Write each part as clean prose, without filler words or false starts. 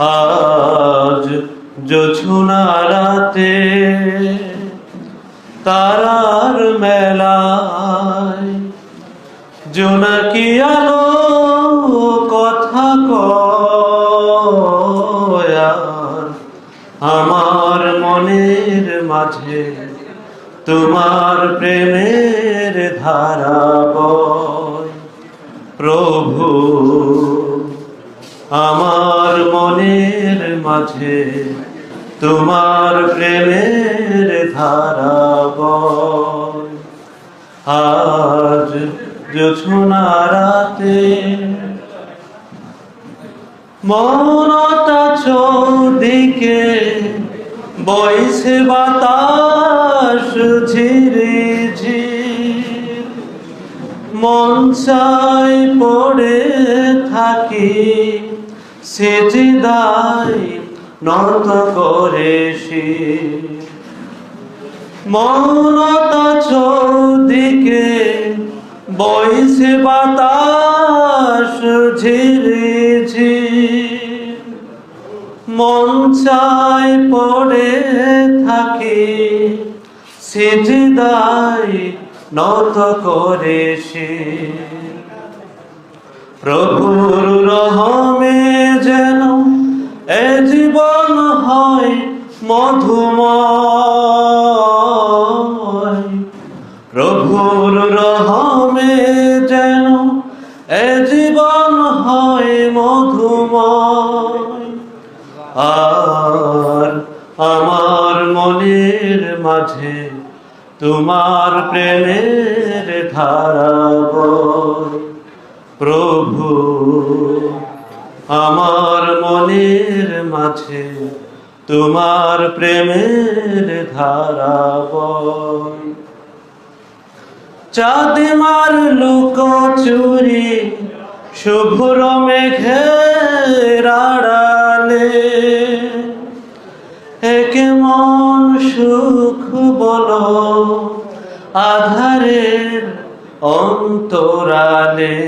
আজ জোছনা রাতে তারার মেলায় জোনাকি আলো কথা কয় আর আমার মনের মাঝে তোমার প্রেমের ধারা বয়। প্রভু আমার মনের মাঝে তোমার প্রেমের ধারা বয়। আজ জোছনা রাতে মনটা চৌদিকে বইছে বাতাস ঝিরে ঝির, মন চাই পড়ে থাকি সেজদায় নত করে শির। মনটা চৌদিকে বইছে বাতাস ঝিরে ঝির, মন চাই পড়ে থাকি সিজদায় নত করে শির। প্রভুর রহমে যেন এ জীবন হয় মধুময়। প্রভুর রহমে যেন এ জীবন হয় মধুময়। আর আমার মনের মাঝে তোমার প্রেমের ধারা বয়। প্রভু আমার মনের মাঝে তোমার প্রেমের ধারা বয়। চাঁদ মারলো কচুরি শুভ্র মেঘের আড়ালে, কেমন সুখ বলো আধারের অন্তরালে।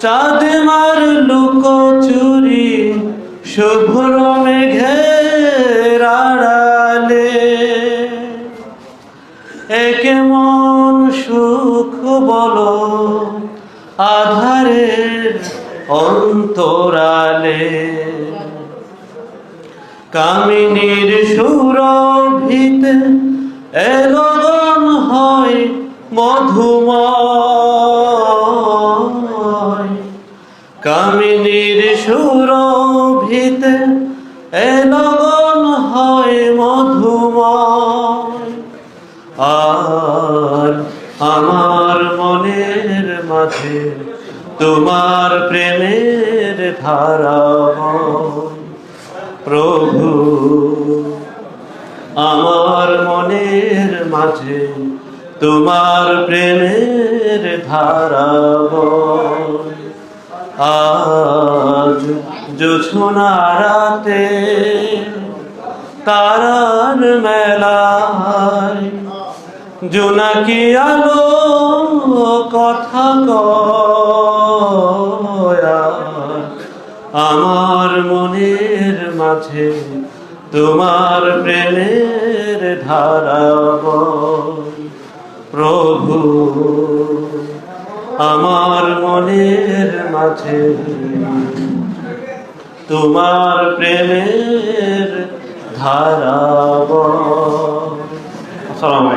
চাঁদ মারলো কচুরি শুভ্র মেঘের আড়ালে, কেমন সুখ বলো আধারের অন্তরালে। কামিনীর সুরভিতে এলগন হয় মধুময়। কামিনীর সুরভিতে এলগন হয় মধুময়। আর আমার মনের মাঝে তোমার প্রেমের ধারা বয়। প্রভু আমার মনের মাঝে তোমার প্রেমের ধারা বয়। আজ জোছনা রাতে তারার মেলায় জোনাকি আলো কথা কয় আর আমার মনের মাঝে তোমার প্রেমের ধারা বয়। প্রভু আমার মনের মাঝে তোমার প্রেমের ধারা বয়। আসসালামু আলাইকুম।